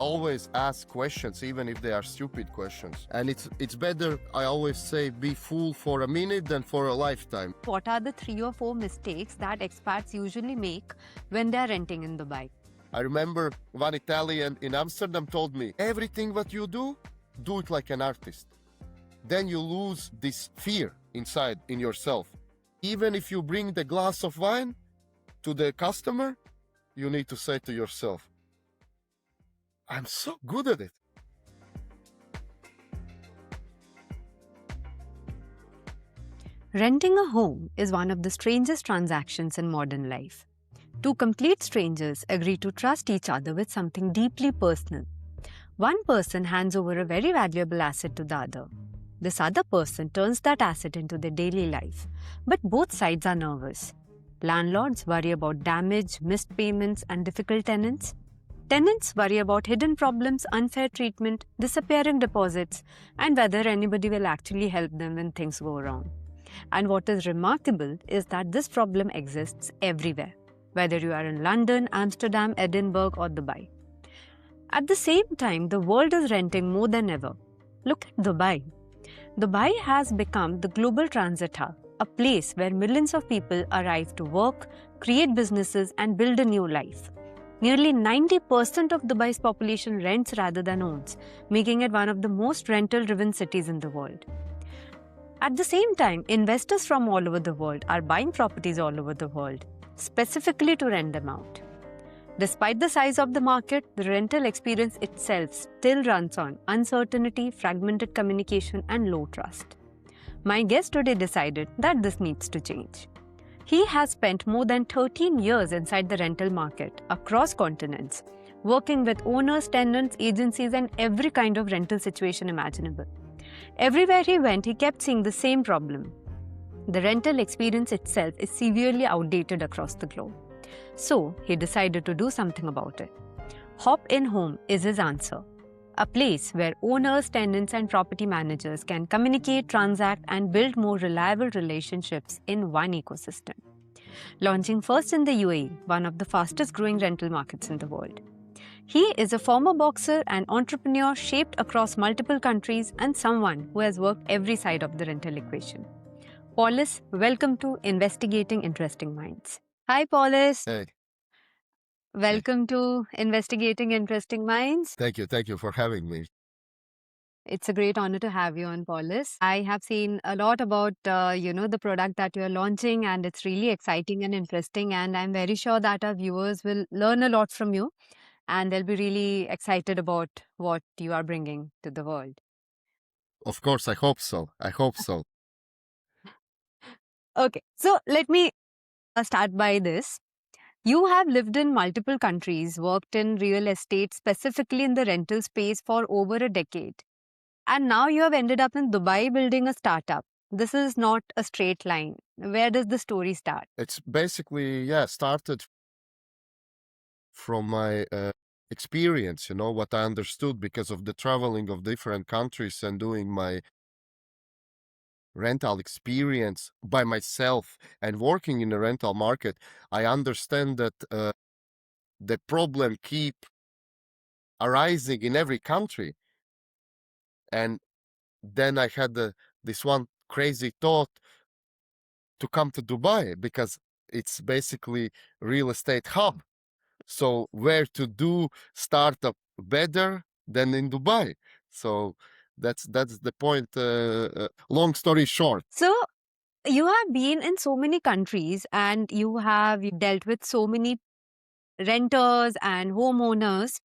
Always ask questions, even if they are stupid questions. And it's better, I always say, be fool for a minute than for a lifetime. What are the 3 or 4 mistakes that expats usually make when they are renting in Dubai? I remember one Italian in Amsterdam told me, everything what you do it like an artist. Then you lose this fear inside in yourself. Even if you bring the glass of wine to the customer, you need to say to yourself, I'm so good at it. Renting a home is one of the strangest transactions in modern life. Two complete strangers agree to trust each other with something deeply personal. One person hands over a very valuable asset to the other. This other person turns that asset into their daily life. But both sides are nervous. Landlords worry about damage, missed payments, and difficult tenants. Tenants worry about hidden problems, unfair treatment, disappearing deposits, and whether anybody will actually help them when things go wrong. And what is remarkable is that this problem exists everywhere, whether you are in London, Amsterdam, Edinburgh, or Dubai. At the same time, the world is renting more than ever. Look at Dubai. Dubai has become the global transit hub, a place where millions of people arrive to work, create businesses, and build a new life. Nearly 90% of Dubai's population rents rather than owns, making it one of the most rental-driven cities in the world. At the same time, investors from all over the world are buying properties all over the world, specifically to rent them out. Despite the size of the market, the rental experience itself still runs on uncertainty, fragmented communication, and low trust. My guest today decided that this needs to change. He has spent more than 13 years inside the rental market across continents, working with owners, tenants, agencies, and every kind of rental situation imaginable. Everywhere he went, he kept seeing the same problem. The rental experience itself is severely outdated across the globe. So, he decided to do something about it. HopInHome is his answer. A place where owners, tenants, and property managers can communicate, transact, and build more reliable relationships in one ecosystem. Launching first in the UAE, one of the fastest growing rental markets in the world. He is a former boxer and entrepreneur shaped across multiple countries and someone who has worked every side of the rental equation. Paulis, welcome to Investigating Interesting Minds. Hi, Paulis. Hey. Welcome to Investigating Interesting Minds. Thank you for having me. It's a great honor to have you on, Paulis. I have seen a lot about, the product that you're launching, and it's really exciting and interesting. And I'm very sure that our viewers will learn a lot from you, and they'll be really excited about what you are bringing to the world. Of course, I hope so. Okay, so let me start by this. You have lived in multiple countries, worked in real estate, specifically in the rental space for over a decade. And now you have ended up in Dubai building a startup. This is not a straight line. Where does the story start? It's basically, started from my experience, what I understood because of the traveling of different countries and doing my rental experience by myself and working in the rental market. I understand that the problem keep arising in every country. And then I had this one crazy thought to come to Dubai because it's basically real estate hub. So where to do startup better than in Dubai? So that's the point. Long story short. So you have been in so many countries and you have dealt with so many renters and homeowners.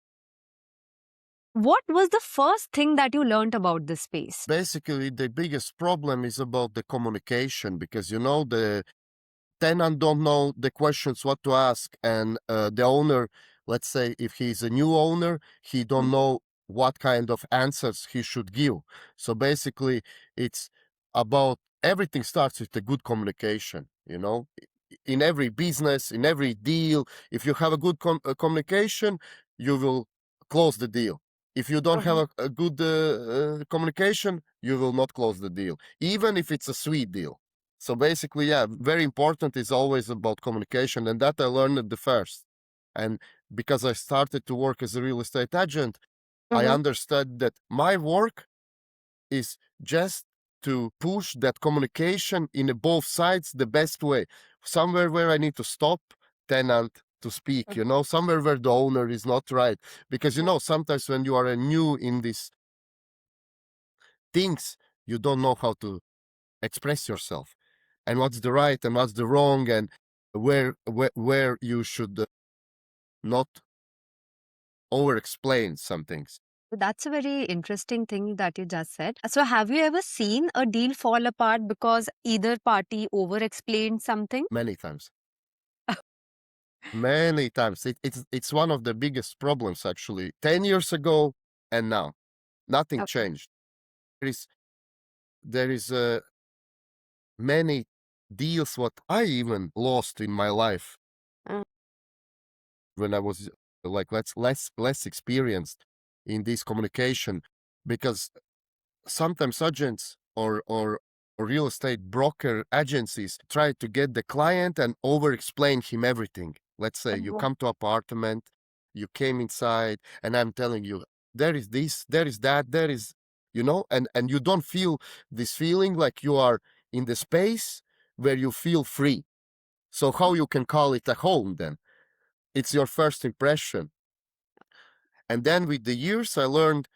What was the first thing that you learned about this space? Basically, the biggest problem is about the communication because, the tenant don't know the questions what to ask, and the owner, let's say if he's a new owner, he don't know what kind of answers he should give. So basically, it's about everything starts with a good communication, in every business, in every deal. If you have a good communication, you will close the deal. If you don't have a good communication, you will not close the deal, even if it's a sweet deal. So basically, very important is always about communication, and that I learned at the first. And because I started to work as a real estate agent, I understood that my work is just to push that communication in both sides the best way. Somewhere where I need to stop tenant to speak, somewhere where the owner is not right. Because, sometimes when you are new in these things, you don't know how to express yourself and what's the right and what's the wrong and where you should not over explain some things. That's a very interesting thing that you just said. So, have you ever seen a deal fall apart because either party over explained something? Many times. Many times. It's one of the biggest problems actually. 10 years ago and now, nothing Okay. changed. There is many deals what I even lost in my life Mm. when I was like less experienced in this communication, because sometimes agents or real estate broker agencies try to get the client and over explain him everything. Let's say you come to apartment, you came inside, and I'm telling you, there is this, there is that, there is, and you don't feel this feeling like you are in the space where you feel free. So how you can call it a home then? It's your first impression. And then with the years, I learned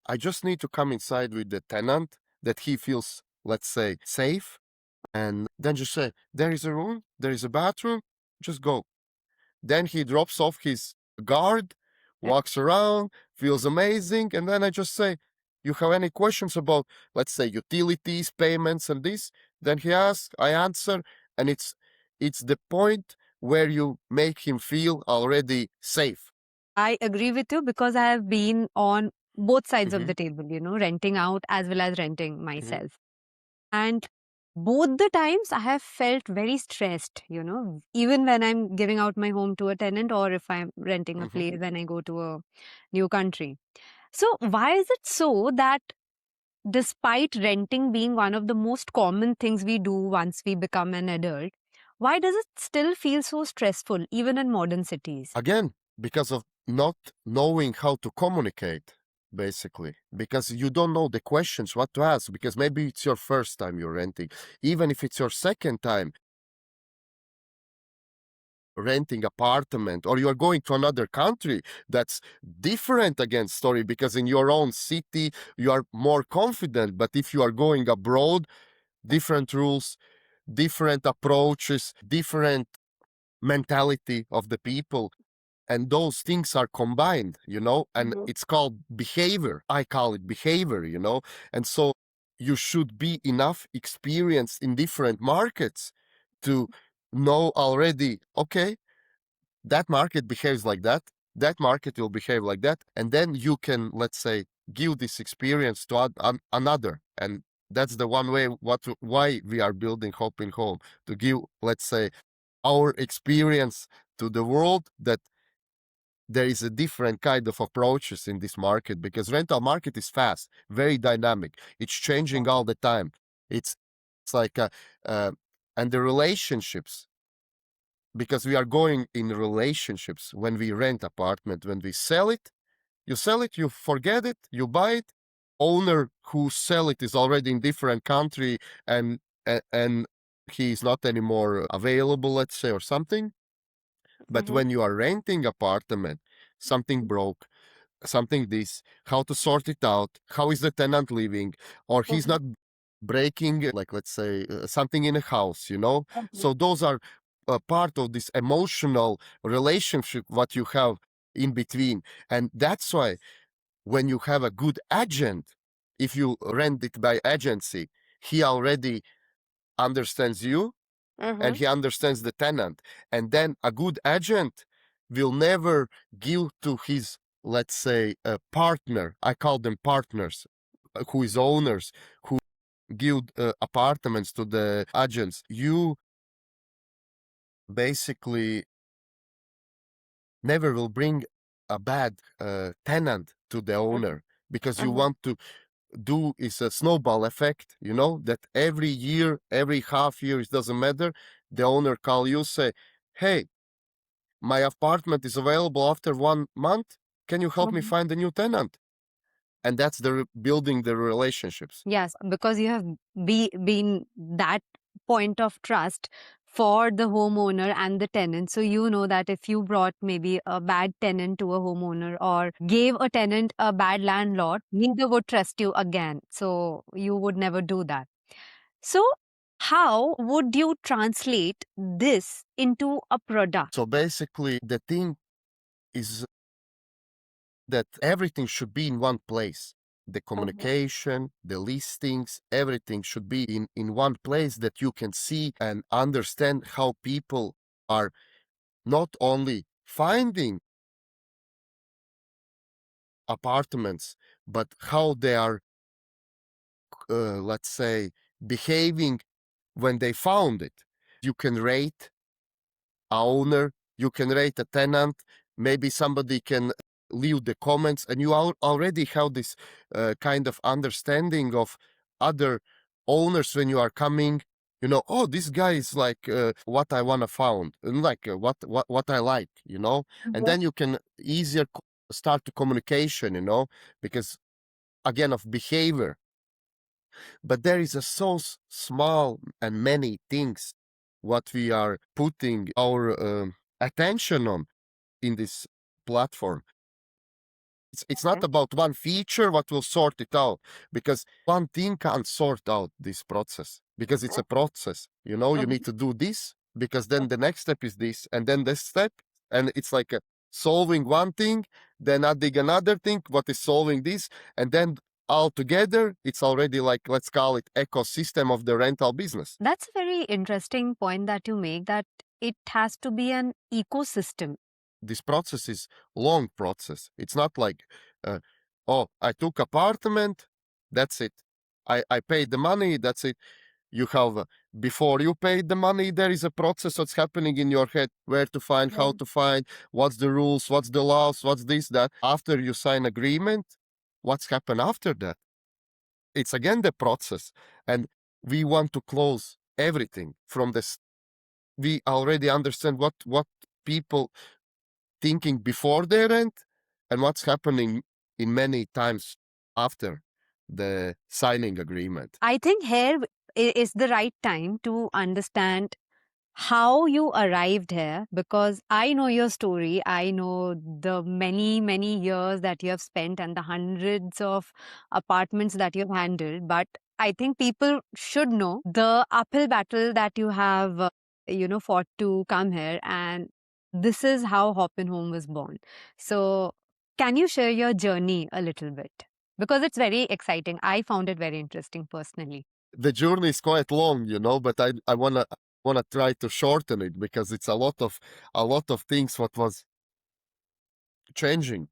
I just need to come inside with the tenant that he feels, let's say, safe. And then just say, there is a room, there is a bathroom, just go. Then he drops off his guard, walks around, feels amazing. And then I just say, you have any questions about, let's say, utilities, payments, and this? Then he asks, I answer. And it's the point where you make him feel already safe. I agree with you because I have been on both sides of Mhm, the table, renting out as well as renting mhm, myself. And both the times I have felt very stressed, even when I'm giving out my home to a tenant or if I'm renting a mhm. place when I go to a new country. So, why is it so that despite renting being one of the most common things we do once we become an adult, why does it still feel so stressful, even in modern cities? Again, because of not knowing how to communicate, basically, because you don't know the questions, what to ask, because maybe it's your first time you're renting. Even if it's your second time renting apartment, or you're going to another country, that's different again story, because in your own city you are more confident. But if you are going abroad, different rules, different approaches, different mentality of the people, and those things are combined, and it's called behavior. I call it behavior, and so you should be enough experience in different markets to know already, okay, that market behaves like that market will behave like that, and then you can, let's say, give this experience to another. And that's the one way why we are building Hopin Home, to give, let's say, our experience to the world, that there is a different kind of approaches in this market, because rental market is fast, very dynamic. It's changing all the time. It's like uh, and the relationships, because we are going in relationships when we rent apartment. When we sell it, you forget it, you buy it. Owner who sell it is already in different country, and he is not anymore available, let's say, or something. But when you are renting apartment, something broke, something this, how to sort it out, how is the tenant living, or he's not breaking, like, let's say, something in a house, So those are part of this emotional relationship what you have in between. And that's why when you have a good agent, if you rent it by agency, he already understands you and he understands the tenant. And then a good agent will never give to his, let's say, a partner. I call them partners, who is owners, who give apartments to the agents. You basically never will bring a bad tenant to the owner, because you want to do is a snowball effect, that every year, every half year, it doesn't matter, the owner call you, say, hey, my apartment is available after 1 month. Can you help me find a new tenant? And that's building the relationships. Yes, because you have been that point of trust for the homeowner and the tenant. So you know that if you brought maybe a bad tenant to a homeowner or gave a tenant a bad landlord, neither would trust you again. So you would never do that. So how would you translate this into a product? So basically, the thing is that everything should be in one place. The communication, the listings, everything should be in one place that you can see and understand how people are not only finding apartments, but how they are, let's say, behaving when they found it. You can rate a owner, you can rate a tenant, maybe somebody can leave the comments, and you already have this kind of understanding of other owners when you are coming. You know, oh, this guy is like what I wanna found, and like what I like, you know, and then you can easier start the communication, you know, because again of behavior. But there is a so small and many things what we are putting our attention on in this platform. It's not about one feature what will sort it out, because one thing can't sort out this process, because it's a process. You know, you need to do this, because then the next step is this, and then this step, and it's like solving one thing, then adding another thing, what is solving this, and then all together, it's already like, let's call it ecosystem of the rental business. That's a very interesting point that you make, that it has to be an ecosystem. This process is long process. It's not like, oh, I took apartment, that's it. I paid the money, that's it. You have, before you pay the money, there is a process that's happening in your head, where to find, how to find, what's the rules, what's the laws, what's this, that. After you sign agreement, what's happened after that? It's again the process. And we want to close everything from this. We already understand what people thinking before they rent and what's happening in many times after the signing agreement. I think here is the right time to understand how you arrived here, because I know your story. I know the many, many years that you have spent and the hundreds of apartments that you've handled. But I think people should know the uphill battle that you have, fought to come here. And this is how Hopin Home was born. So, can you share your journey a little bit? Because it's very exciting. I found it very interesting personally. The journey is quite long, you know, but I wanna try to shorten it, because it's a lot of things what was changing.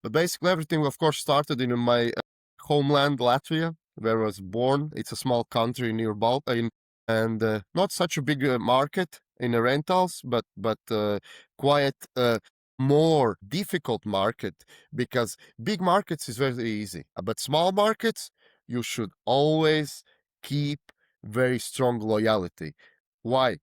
But basically everything, of course, started in my homeland, Latvia, where I was born. It's a small country near Balkan, and not such a big market in the rentals, but quite more difficult market, because big markets is very easy, but small markets you should always keep very strong loyalty. Why?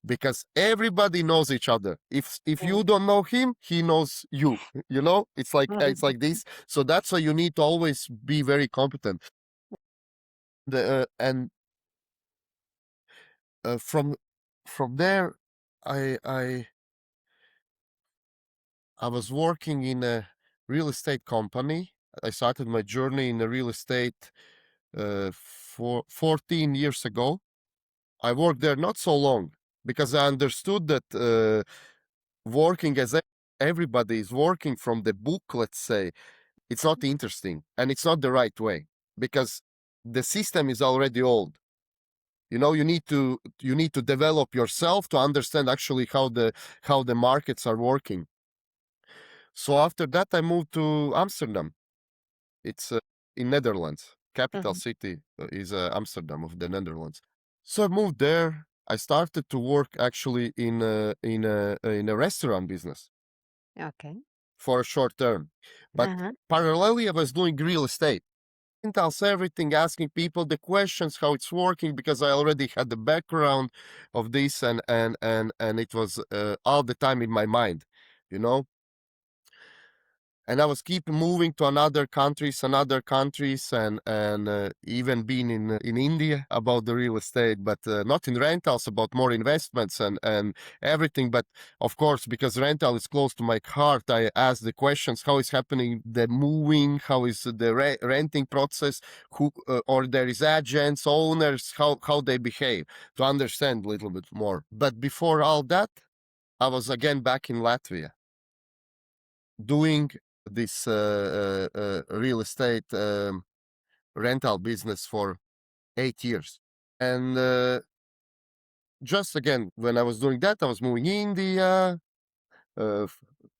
Because everybody knows each other. If you don't know him, he knows you. You know, it's like this. So that's why you need to always be very competent. And from there, I I I was working in a real estate company. I started my journey in the real estate for 14 years ago. I worked there not so long, because I understood that working as everybody is working from the book, let's say, it's not interesting and it's not the right way, because the system is already old. You know, you need to develop yourself to understand actually how the markets are working. So after that, I moved to Amsterdam. It's in Netherlands. Capital city is Amsterdam of the Netherlands. So I moved there. I started to work actually in a restaurant business Okay. for a short term, but parallelly I was doing real estate. rentals, everything, asking people the questions, how it's working, because I already had the background of this, and it was all the time in my mind, you know. And I was keep moving to another countries, and even being in India about the real estate, but not in rentals, about more investments and everything. But of course, because rental is close to my heart, I asked the questions: how is happening the moving? How is the renting process? Who or there is agents, owners, how they behave, to understand a little bit more. But before all that, I was again back in Latvia doing this real estate rental business for 8 years. And just again, when I was doing that, I was moving India,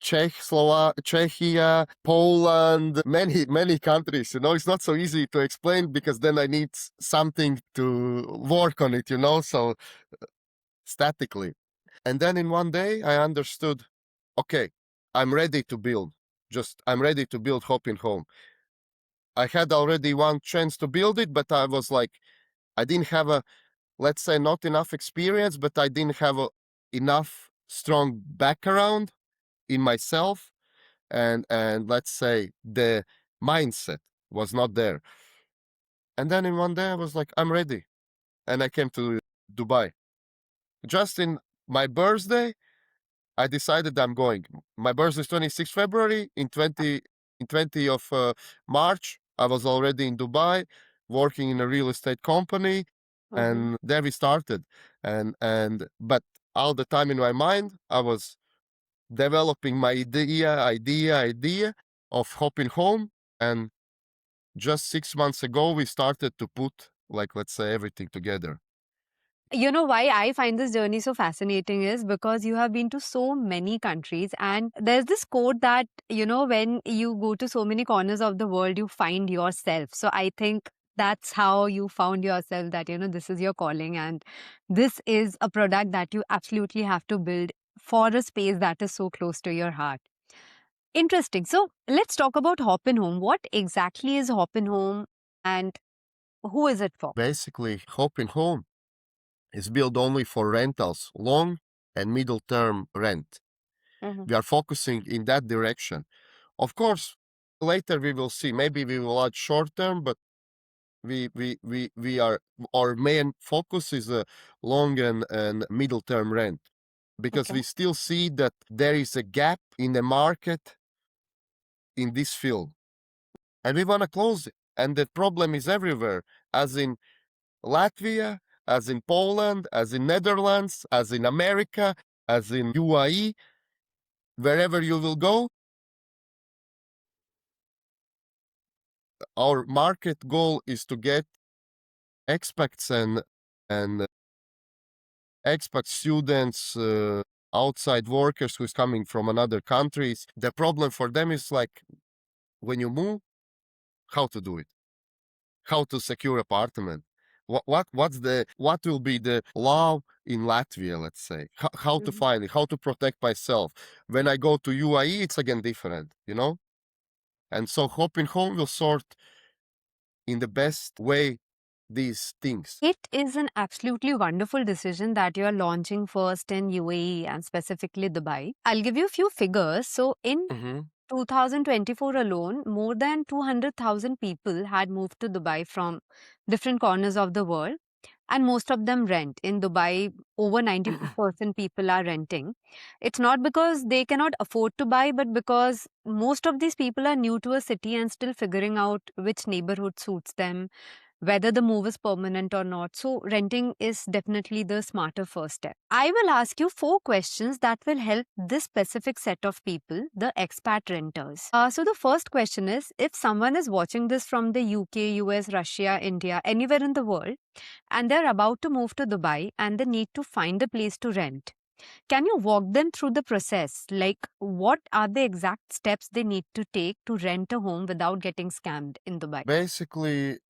Czechia, Poland, many countries. You know, it's not so easy to explain because then I need something to work on it. You know, so statically. And then in one day, I understood, okay, I'm ready to build. I'm ready to build Hopin Home. I had already one chance to build it, but I was like, I didn't have let's say, not enough experience, but I didn't have enough strong background in myself, and let's say the mindset was not there. And then in one day, I was like, I'm ready, and I came to Dubai. Just in my birthday, I decided I'm going. My birthday is 26 February. In 20 of March, I was already in Dubai working in a real estate company, and there we started. But all the time in my mind, I was developing my idea of Hopin Home, and just 6 months ago, we started to put, like, let's say, everything together. You know why I find this journey so fascinating is because you have been to so many countries, and there's this quote that, when you go to so many corners of the world, you find yourself. So I think that's how you found yourself, that, this is your calling, and this is a product that you absolutely have to build for a space that is so close to your heart. Interesting. So let's talk about Hopin Home. What exactly is Hopin Home, and who is it for? Basically, Hopin Home is built only for rentals, long and middle term rent. We are focusing in that direction. Of course, later we will see. Maybe we will add short term, but we are, our main focus is a long and middle term rent, because we still see that there is a gap in the market in this field, and we want to close it. And the problem is everywhere, as in Latvia, as in Poland, as in Netherlands, as in America, as in UAE, wherever you will go. Our market goal is to get expats and expat students, outside workers who's coming from another countries. The problem for them is, like, when you move, how to do it, how to secure apartment, what will be the law in Latvia, let's say, how to find it, how to protect myself. When I go to UAE, it's again different, you know. And so Hopin Home will sort in the best way these things. It is an absolutely wonderful decision that you're launching first in UAE and specifically Dubai. I'll give you a few figures. So, in 2024 alone, more than 200,000 people had moved to Dubai from different corners of the world, and most of them rent. In Dubai, over 90% people are renting. It's not because they cannot afford to buy, but because most of these people are new to a city and still figuring out which neighborhood suits them, whether the move is permanent or not. So, renting is definitely the smarter first step. I will ask you 4 questions that will help this specific set of people, the expat renters. So, the first question is, if someone is watching this from the UK, US, Russia, India, anywhere in the world, and they're about to move to Dubai and they need to find a place to rent, can you walk them through the process? Like, what are the exact steps they need to take to rent a home without getting scammed in Dubai? Basically,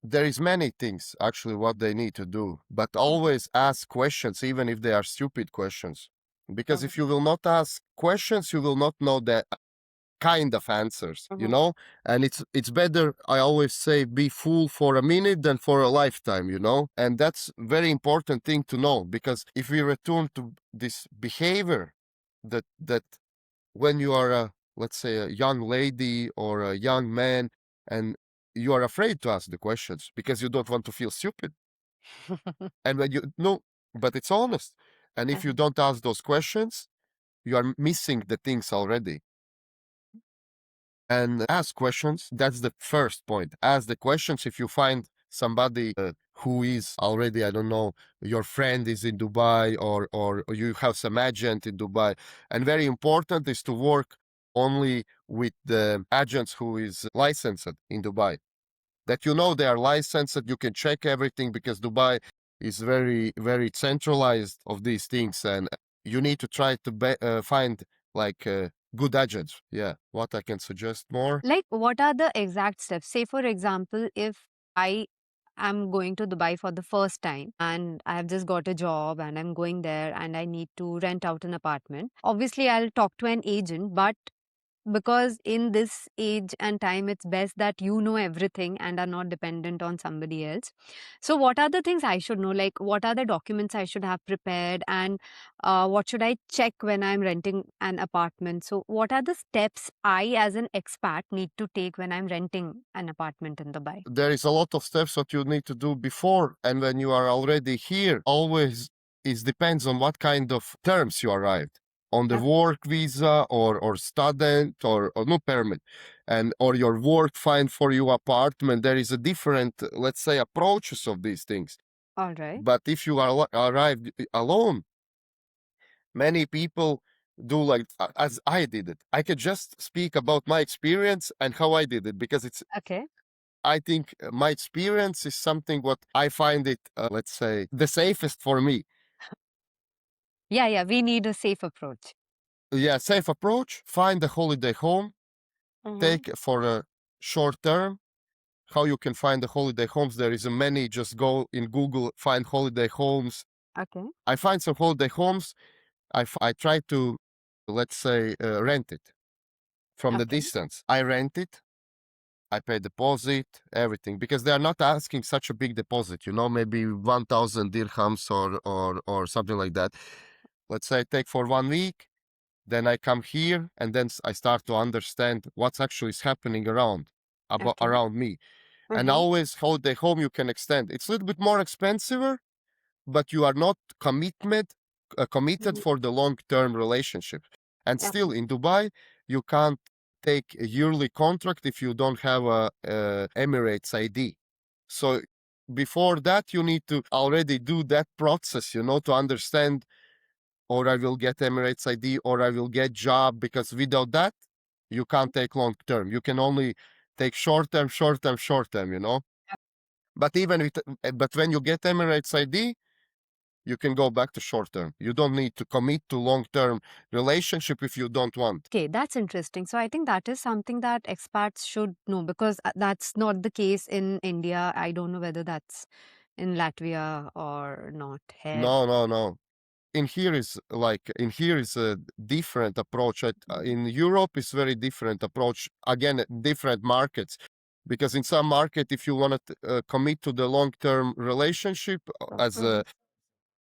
there is many things actually what they need to do, but always ask questions, even if they are stupid questions. Because if you will not ask questions, you will not know the kind of answers, you Mhm. know? And it's better, I always say, be fool for a minute than for a lifetime, you know? And that's very important thing to know, because if we return to this behavior that when you are a, let's say, a young lady or a young man, and you are afraid to ask the questions because you don't want to feel stupid. And when you no, but it's honest. And if you Uh-huh. don't ask those questions, you are missing the things already. And ask questions. That's the first point. Ask the questions. If you find somebody who is already, I don't know, your friend is in Dubai, or you have some agent in Dubai. And very important is to work only with the agents who is licensed in Dubai. That you know they are licensed, that you can check everything, because Dubai is very, very centralized of these things, and you need to try to find like good agents. Yeah, what I can suggest more. Like, what are the exact steps? Say, for example, if I am going to Dubai for the first time and I have just got a job and I'm going there and I need to rent out an apartment, obviously I'll talk to an agent, but because in this age and time it's best that you know everything and are not dependent on somebody else. So what are the things I should know, like what are the documents I should have prepared, and what should I check when I'm renting an apartment? So what are the steps I as an expat need to take when I'm renting an apartment in Dubai? There is a lot of steps that you need to do before, and when you are already here, always it depends on what kind of terms you arrived on, the Okay. work visa or student or no permit, and or your work find for you apartment. There is a different, let's say, approaches of these things. All right. But if you are arrived alone, many people do like as I did it. I could just speak about my experience and how I did it, because it's, Okay. I think my experience is something what I find it, let's say, the safest for me. Yeah, yeah, we need a safe approach. Yeah, safe approach. Find a holiday home. Mm-hmm. Take for a short term. How you can find the holiday homes? There is a many. Just go in Google, find holiday homes. Okay. I find some holiday homes. I try to, let's say, rent it from the Okay. distance. I rent it. I pay deposit, everything, because they are not asking such a big deposit, you know, maybe 1,000 dirhams or something like that. Let's say I take for 1 week, then I come here, and then I start to understand what's actually is happening Okay. around me. And Mm-hmm. always holiday home you can extend. It's a little bit more expensive, but you are not committed for the long-term relationship. And still in Dubai, you can't take a yearly contract if you don't have a Emirates ID. So before that, you need to already do that process, you know, to understand, or I will get Emirates ID, or I will get job, because without that, you can't take long term. You can only take short term, short term, short term, you know. But even with, but when you get Emirates ID, you can go back to short term. You don't need to commit to long term relationship if you don't want. Okay, that's interesting. So I think that is something that expats should know, because that's not the case in India. I don't know whether that's in Latvia or not here. No, no, no. In here is a different approach. In Europe, it's very different approach. Again, different markets, because in some market, if you want to commit to the long term relationship as Mhm.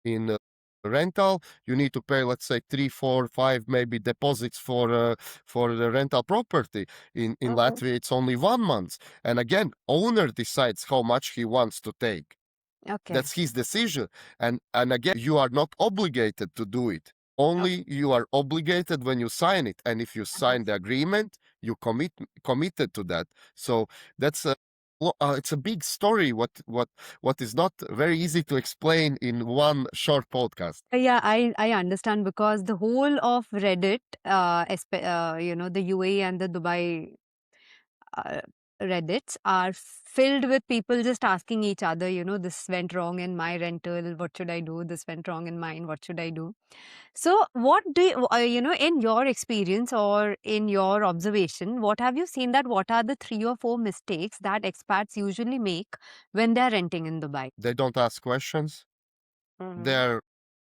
in rental, you need to pay, let's say, 3, 4, 5 maybe deposits for the rental property. In Mhm. Latvia, it's only 1 month, and again, owner decides how much he wants to take. Okay. That's his decision. And again, you are not obligated to do it. Only you are obligated when you sign it. And if you Okay. sign the agreement, you committed to that. So that's a it's a big story. What is not very easy to explain in one short podcast. Yeah, I understand, because the whole of Reddit, the UAE and the Dubai uh, Reddits are filled with people just asking each other, this went wrong in my rental, what should I do? This went wrong in mine, what should I do? So, what do in your experience or in your observation, what have you seen, that what are the 3 or 4 mistakes that expats usually make when they're renting in Dubai? They don't ask questions. Mm-hmm. They're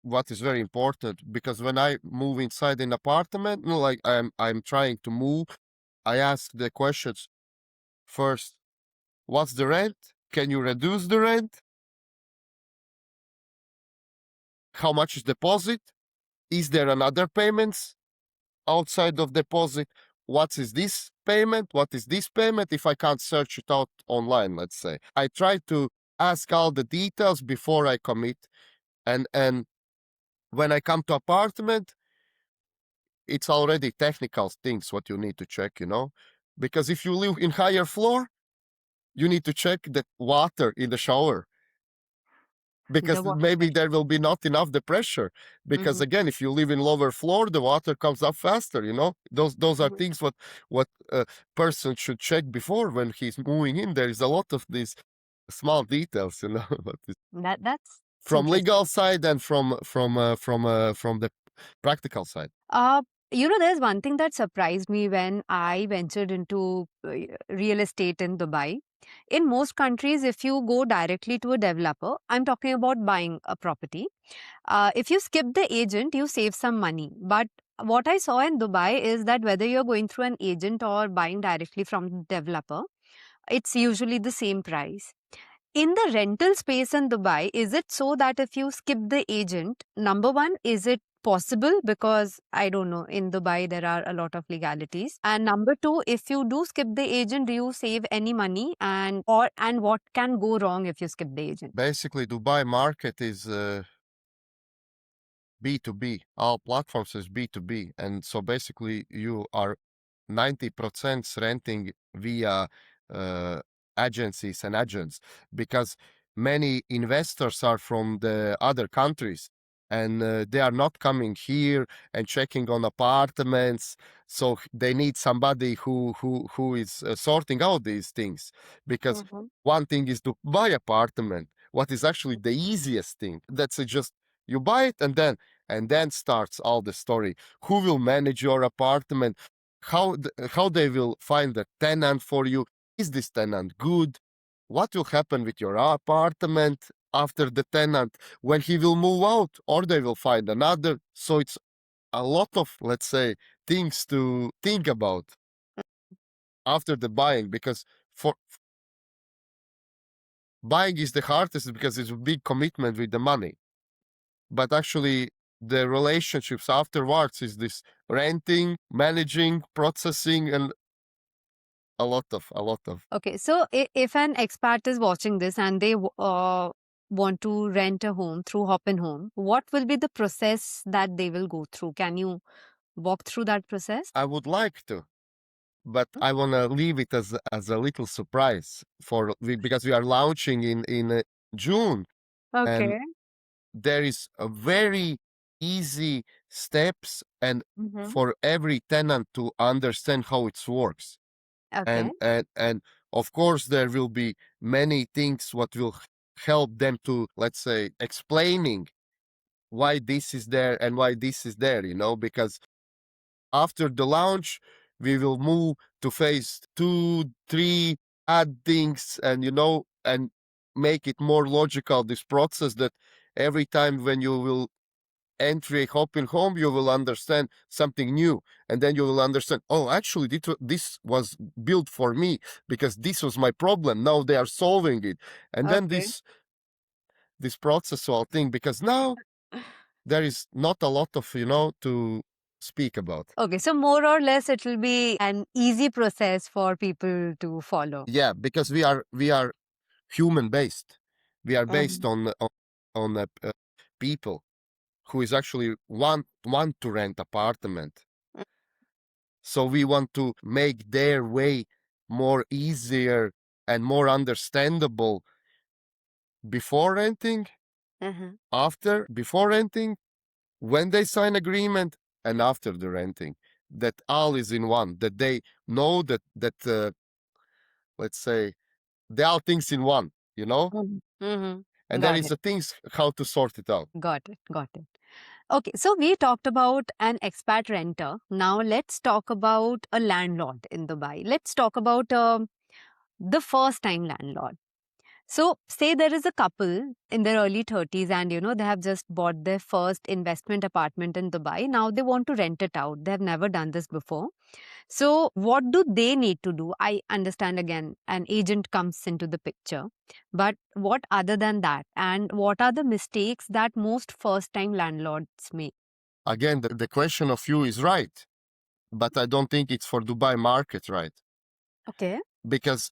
what is very important, because when I move inside an apartment, like I'm trying to move, I ask the questions first. What's the rent? Can you reduce the rent? How much is deposit? Is there another payments outside of deposit? What is this payment? What is this payment? If I can't search it out online, let's say. I try to ask all the details before I commit. And when I come to apartment, it's already technical things what you need to check, because if you live in higher floor, you need to check the water in the shower, because The water maybe pressure. there will be not enough the pressure, because again, if you live in lower floor, the water comes up faster. Those are things what a person should check before when he's moving in. There is a lot of these small details, what is That's from interesting. legal side and from the practical side. Uh, there's one thing that surprised me when I ventured into real estate in Dubai. In most countries, if you go directly to a developer, I'm talking about buying a property. If you skip the agent, you save some money. But what I saw in Dubai is that whether you're going through an agent or buying directly from the developer, it's usually the same price. In the rental space in Dubai, is it so that if you skip the agent, number one, is it possible? Because I don't know, in Dubai there are a lot of legalities. And number two, if you do skip the agent, do you save any money? And what can go wrong if you skip the agent? Basically, Dubai market is B2B. All platforms is B2B. And so basically you are 90% renting via uh, agencies and agents, because many investors are from the other countries, and they are not coming here and checking on apartments. So they need somebody who is sorting out these things, because one thing is to buy apartment, what is actually the easiest thing. That's just you buy it, and then starts all the story. Who will manage your apartment? How they will find a tenant for you? Is this tenant good? What will happen with your apartment after the tenant, when he will move out, or they will find another? So it's a lot of, let's say, things to think about after the buying, because for buying is the hardest, because it's a big commitment with the money. But actually, the relationships afterwards is this renting, managing, processing, and a lot of. Okay, so if an expat is watching this and they want to rent a home through Hopin Home, what will be the process that they will go through? Can you walk through that process? I would like to, but I want to leave it as a little surprise because we are launching in June, and Okay. there is a very easy steps and Mm-hmm. for every tenant to understand how it works. Okay. And of course there will be many things what will help them to, let's say, explaining why this is there and why this is there, because after the launch we will move to phase 2, 3, add things, and make it more logical, this process, that every time when you will enter a Hopin Home, you will understand something new, and then you will understand, oh, actually this was built for me because this was my problem. Now they are solving it, and then Okay. this processual thing, because now there is not a lot of to speak about. Okay, so more or less it will be an easy process for people to follow. Yeah, because we are human based. We are based Mhm. on people who is actually want to rent apartment. So we want to make their way more easier and more understandable before renting, Mhm. before renting, when they sign agreement, and after the renting. That all is in one. That they know that let's say they all things in one. Mhm. Mhm. And there Got is it. a things how to sort it out. Got it. Got it. Okay, so we talked about an expat renter. Now let's talk about a landlord in Dubai. Let's talk about the first time landlord. So, say there is a couple in their early 30s and they have just bought their first investment apartment in Dubai. Now they want to rent it out. They have never done this before. So, what do they need to do? I understand again, an agent comes into the picture. But what other than that? And what are the mistakes that most first time landlords make? Again, the question of you is right, but I don't think it's for Dubai market, right? Okay. Because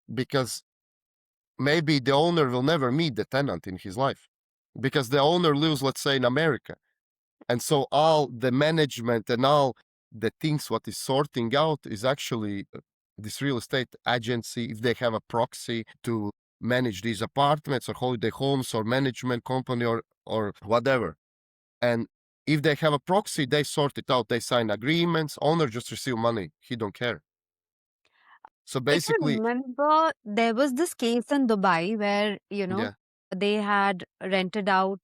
maybe the owner will never meet the tenant in his life, because the owner lives, let's say, in America. And so all the management and all the things what is sorting out is actually this real estate agency, if they have a proxy to manage these apartments or holiday homes or management company or whatever. And if they have a proxy, they sort it out. They sign agreements. Owner just receive money. He don't care. So If you basically, remember, there was this case in Dubai where, yeah. they had rented out.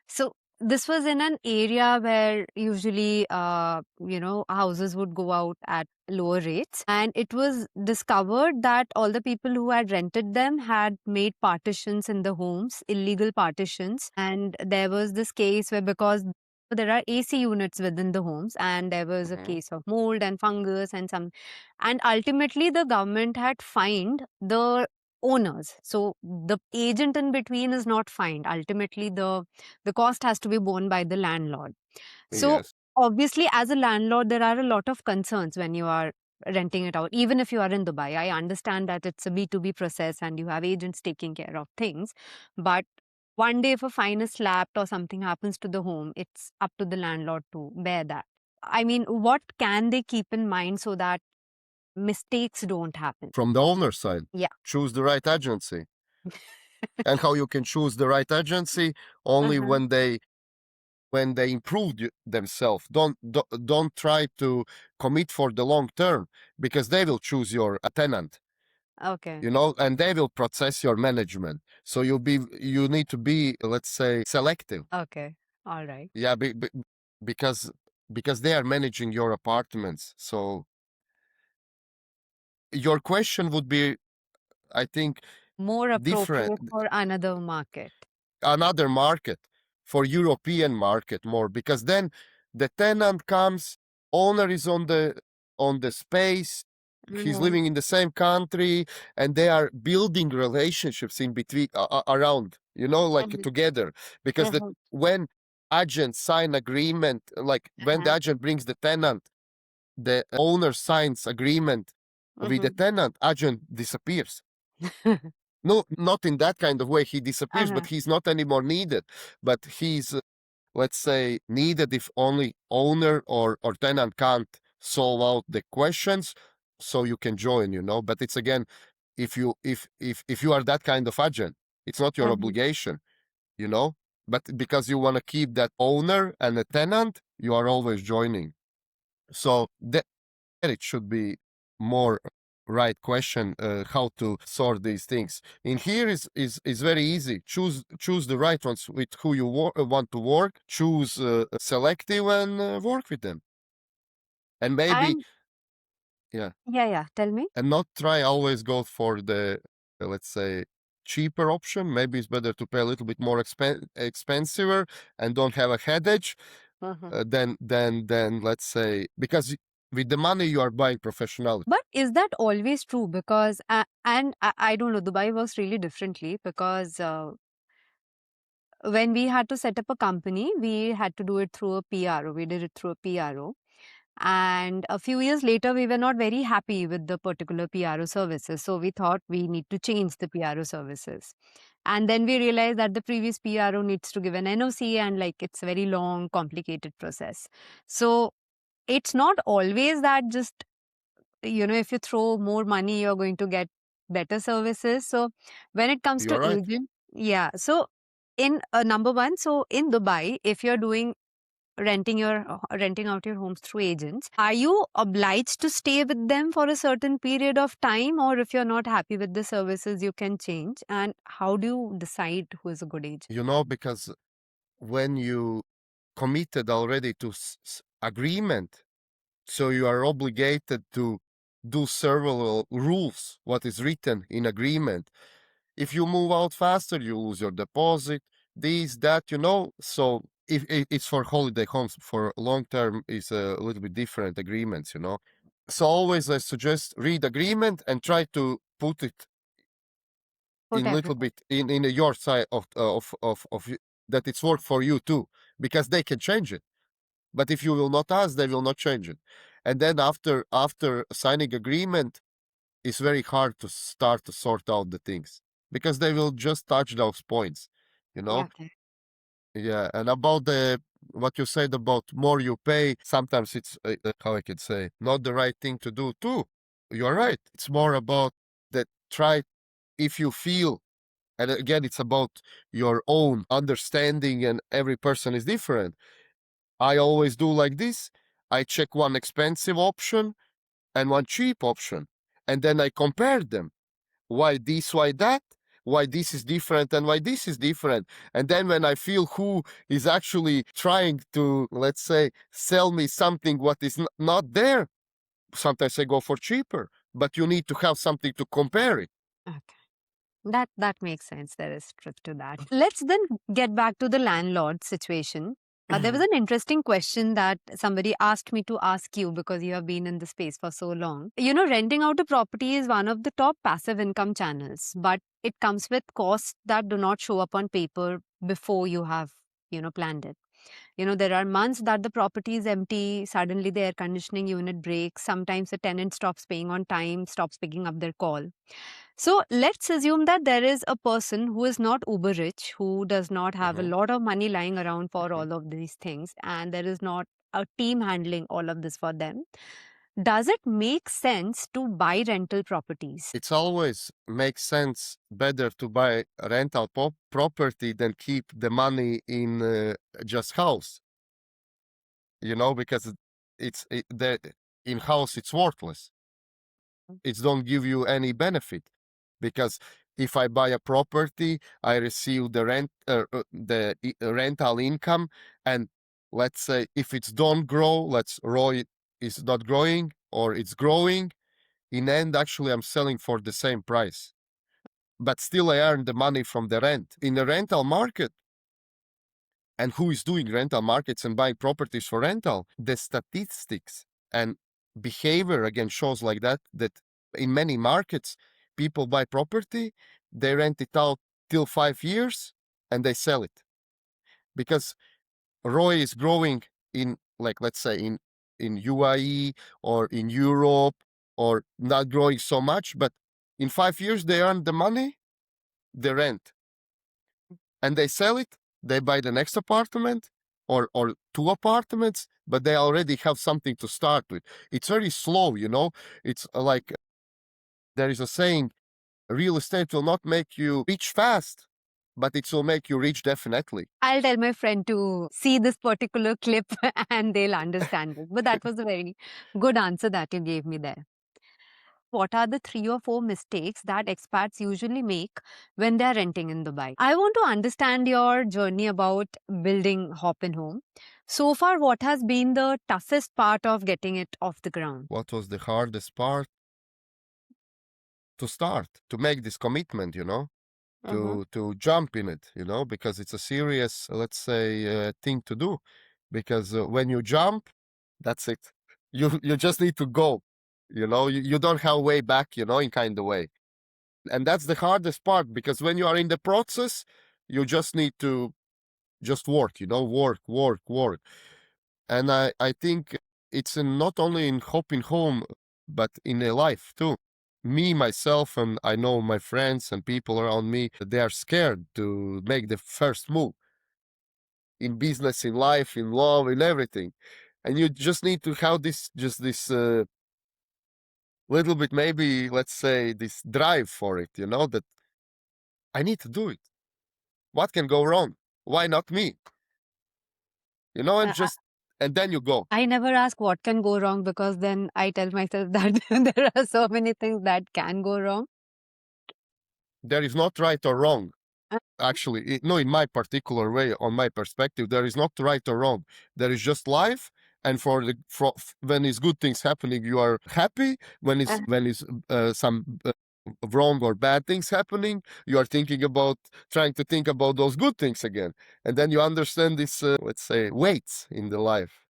So this was in an area where usually, houses would go out at lower rates. And it was discovered that all the people who had rented them had made partitions in the homes, illegal partitions. And there was this case where, because there are AC units within the homes, and there was a Mhm. case of mold and fungus and ultimately the government had fined the owners. So the agent in between is not fined. Ultimately the cost has to be borne by the landlord. So Yes. obviously, as a landlord, there are a lot of concerns when you are renting it out. Even if you are in Dubai, I understand that it's a B2B process and you have agents taking care of things. But one day, if a fine is slapped or something happens to the home, it's up to the landlord to bear that. I mean, what can they keep in mind so that mistakes don't happen? From the owner side, Yeah. choose the right agency. And how you can choose the right agency? Only Uh-huh. when they improved themselves. Don't try to commit for the long term, because they will choose your tenant, Okay. and they will process your management. So you need to be, let's say, selective. Okay. All right. Yeah, because because they are managing your apartments. So your question would be, I think, More different. appropriate for another market. Another market, for European market more, because then the tenant comes, owner is on the space, he's Mhm. living in the same country, and they are building relationships in between, around, like Mhm. together. Because Mhm. when agents sign agreement, like when the Uh-huh. agent brings the tenant, the owner signs agreement with the Mhm. tenant, agent disappears. No, not in that kind of way. He disappears, Uh-huh. but he's not anymore needed. But he's, let's say, needed if only owner or tenant can't solve out the questions. So you can join. But it's again, if you are that kind of agent, it's not your Mhm. obligation, you know. But because you want to keep that owner and the tenant, you are always joining. So that it should be more right question, how to sort these things. In here is very easy. Choose the right ones with who you want to work. Choose selective and work with them. And maybe, And yeah, yeah, yeah. Tell me. and not try always go for the, let's say, cheaper option. Maybe it's better to pay a little bit more expensive and don't have a headache, Mhm. than let's say, because with the money you are buying professionality. But is that always true? Because, and I don't know, Dubai works really differently because when we had to set up a company, we had to do it through a PRO. We did it through a PRO. And a few years later, we were not very happy with the particular PRO services. So we thought we need to change the PRO services. And then we realized that the previous PRO needs to give an NOC and like it's a very long, complicated process. So it's not always that just, if you throw more money, you're going to get better services. So when it comes to You're right. agent, yeah. So in number one, so in Dubai, if you're doing renting out your homes through agents, are you obliged to stay with them for a certain period of time, or if you're not happy with the services you can change? And how do you decide who is a good agent? Because when you committed already to agreement, so you are obligated to do several rules what is written in agreement. If you move out faster, you lose your deposit, this, that, So if it's for holiday homes, for long term is a little bit different agreements. So always I suggest read agreement and try to put it Put in little everything. bit in your side that it's work for you too, because they can change it. But if you will not ask, they will not change it. And then after signing agreement, it's very hard to start to sort out the things because they will just touch those points, you know? Okay. Yeah. And about what you said about more you pay, sometimes it's, how I can say, not the right thing to do too. You're right. It's more about that try if you feel, and again, it's about your own understanding and every person is different. I always do like this. I check one expensive option and one cheap option, and then I compare them. Why this, why that, why this is different and why this is different. And then when I feel who is actually trying to, let's say, sell me something what is not there, sometimes I go for cheaper, but you need to have something to compare it. Okay. That makes sense. There is truth to that. Let's then get back to the landlord situation. There was an interesting question that somebody asked me to ask you because you have been in the space for so long. Renting out a property is one of the top passive income channels, but it comes with costs that do not show up on paper before you have, planned it. There are months that the property is empty, suddenly the air conditioning unit breaks, sometimes the tenant stops paying on time, stops picking up their call. So let's assume that there is a person who is not uber rich, who does not have a Mhm. lot of money lying around for Mhm. all of these things, and there is not a team handling all of this for them. Does it make sense to buy rental properties? It's always makes sense better to buy a rental property than keep the money in just house, because the in house it's worthless. It don't give you any benefit because if I buy a property, I receive the rental income, and let's say if it's don't grow, let's ROI is not growing or it's growing. In end, actually, I'm selling for the same price, but still I earn the money from the rent. In the rental market, and who is doing rental markets and buying properties for rental, the statistics and behavior again shows like that in many markets, people buy property, they rent it out till 5 years, and they sell it. Because ROI is growing in, like, let's say, in UAE or in Europe, or not growing so much, but in 5 years they earn the money, the rent, and they sell it, they buy the next apartment or two apartments, but they already have something to start with. It's very slow. It's like there is a saying, real estate will not make you rich fast, but it will make you rich definitely. I'll tell my friend to see this particular clip and they'll understand it. But that was a very good answer that you gave me there. What are the 3 or 4 mistakes that expats usually make when they're renting in Dubai? I want to understand your journey about building Hopin Home. So far, what has been the toughest part of getting it off the ground? What was the hardest part? To start, to make this commitment, Uh-huh. to jump in it, because it's a serious, let's say, thing to do. Because when you jump, that's it. You just need to go. You don't have way back, in kind of way. And that's the hardest part, because when you are in the process, you just need to just work, work. And I think it's not only in Hopin Home, but in a life too. Me, myself, and I know my friends and people around me, they are scared to make the first move in business, in life, in love, in everything. And you just need to have this little bit, maybe, let's say, this drive for it, that I need to do it. What can go wrong? Why not me? And Uh, I and then you go. I never ask what can go wrong because then I tell myself that there are so many things that can go wrong. There is not right or wrong. Uh, Actually, no, in my particular way, on my perspective, there is not right or wrong. There is just life, and when is good things happening, you are happy. When uh, is some wrong or bad things happening, you are trying to think about those good things again. And then you understand this, let's say, weights in the life.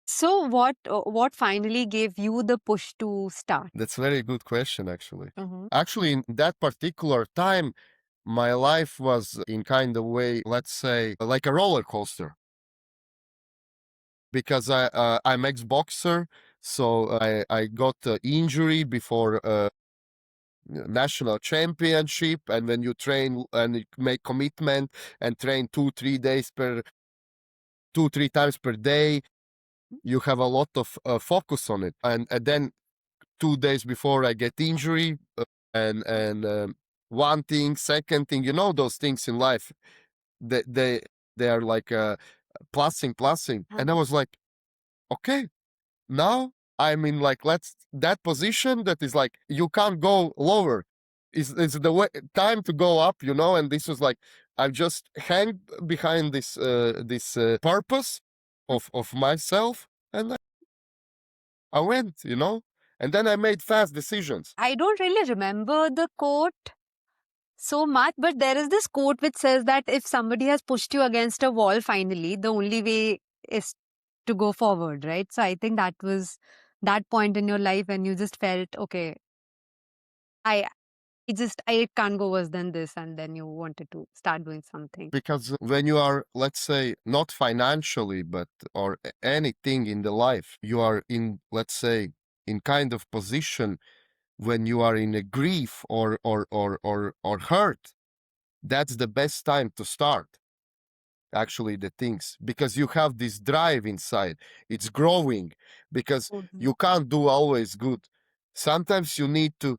So what finally gave you the push to start? That's a very good question, actually. Mhm. Actually, in that particular time, my life was in kind of way, let's say, like a roller coaster. Because I'm ex-boxer, so I got injury before national championship, and when you train and you make commitment and train 2-3 times per day, you have a lot of focus on it. And then 2 days before I get injury, and one thing, second thing, those things in life, they they they are like plussing, and I was like, okay, now I'm in like that position that is like you can't go lower. Is the way time to go up, and this was like I just hang behind this purpose of myself, and I went, and then I made fast decisions. I don't really remember the quote so much, but there is this quote which says that if somebody has pushed you against a wall, finally, the only way is to go forward, right? So I think that was that point in your life when you just felt, okay, I I can't go worse than this, and then you wanted to start doing something. Because when you are, let's say, not financially, but or anything in the life, you are in, let's say, in kind of position when you are in a grief or hurt. That's the best time to start actually the things, because you have this drive inside. It's growing, because Mhm. you can't do always good. Sometimes you need to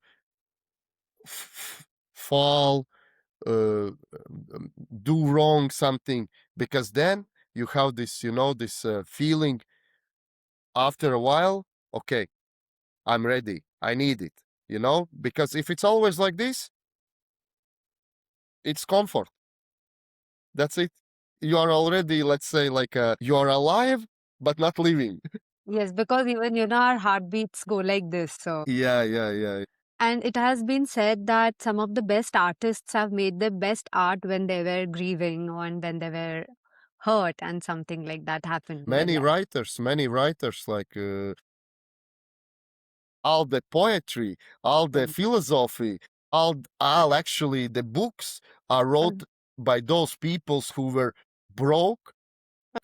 fall, do wrong something, because then you have this, this feeling after a while, okay, I'm ready, I need it, because if it's always like this, it's comfort. That's it. You are already, let's say, like you are alive but not living. Yes, because even our heartbeats go like this. So, Yeah. and it has been said that some of the best artists have made their best art when they were grieving or when they were hurt, and something like that happened in their Many life. writers, like all the poetry, all the philosophy, all actually the books are wrote by those peoples who were broke,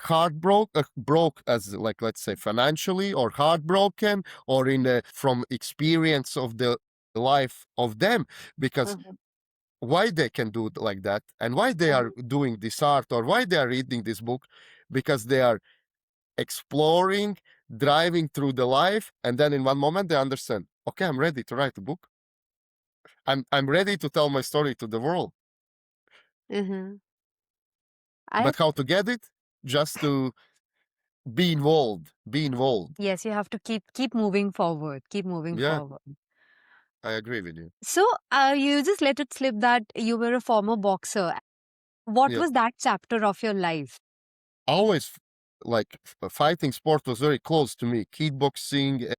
heartbroken, broke as like, let's say, financially, or heartbroken, or from experience of the life of them. Because Mhm. why they can do it like that, and why they are doing this art, or why they are reading this book, because they are exploring, driving through the life, and then in one moment they understand, okay, I'm ready to write a book. I'm ready to tell my story to the world. Mhm. I But how to get it? Just to be involved. Be involved. Yes, you have to keep moving forward, keep moving Yeah, forward. I agree with you. So, you just let it slip that you were a former boxer. What Yeah. was that chapter of your life? Always like fighting sport was very close to me. Kickboxing,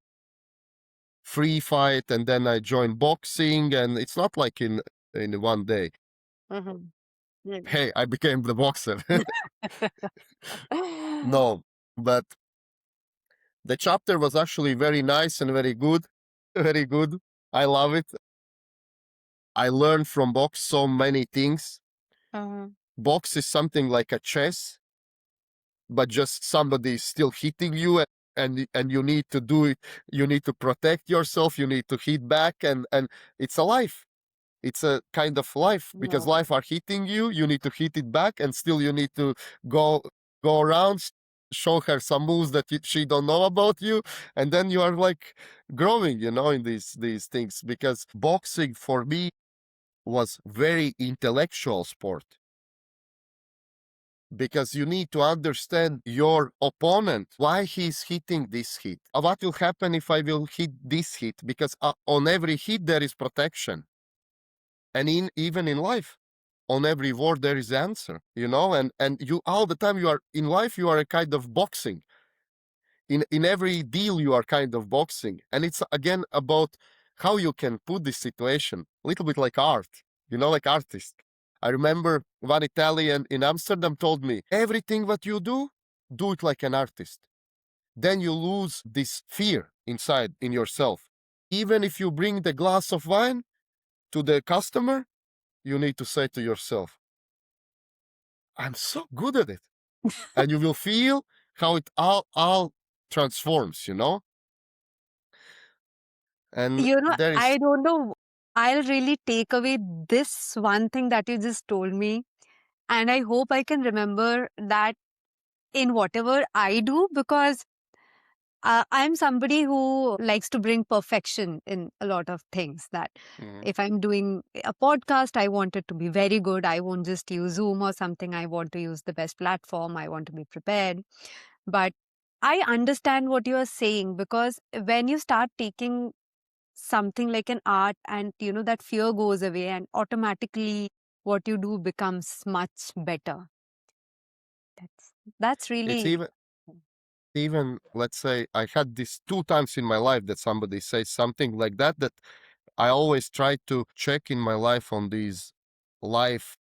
free fight, and then I joined boxing, and it's not like in one day. Mhm. Mm. Hey, I became the boxer. No, but the chapter was actually very nice and very good. Very good. I love it. I learned from box so many things. Uh-huh. Box is something like a chess, but just somebody is still hitting you, and you need to do it. You need to protect yourself. You need to hit back, and it's a life. It's a kind of life, because Yeah. life are hitting you. You need to hit it back, and still you need to go go around, show her some moves that she don't know about you, and then you are like growing, in these things. Because boxing for me was very intellectual sport, because you need to understand your opponent, why he's hitting this hit. What will happen if I will hit this hit? Because on every hit there is protection, and even in life, on every word there is answer. And you all the time, you are in life, you are a kind of boxing. In every deal you are kind of boxing, and it's again about how you can put this situation a little bit like art, like artist. I remember one Italian in Amsterdam told me, everything what you do it like an artist. Then you lose this fear inside in yourself. Even if you bring the glass of wine to the customer, you need to say to yourself, I'm so good at it. And you will feel how it all transforms, And there is I don't know. I'll really take away this one thing that you just told me. And I hope I can remember that in whatever I do, because I'm somebody who likes to bring perfection in a lot of things. That Mhm. if I'm doing a podcast, I want it to be very good. I won't just use Zoom or something. I want to use the best platform. I want to be prepared. But I understand what you are saying, because when you start taking something like an art, and that fear goes away, and automatically what you do becomes much better. That's It's really. even let's say I had this 2 times in my life that somebody says something like that I always try to check in my life on these life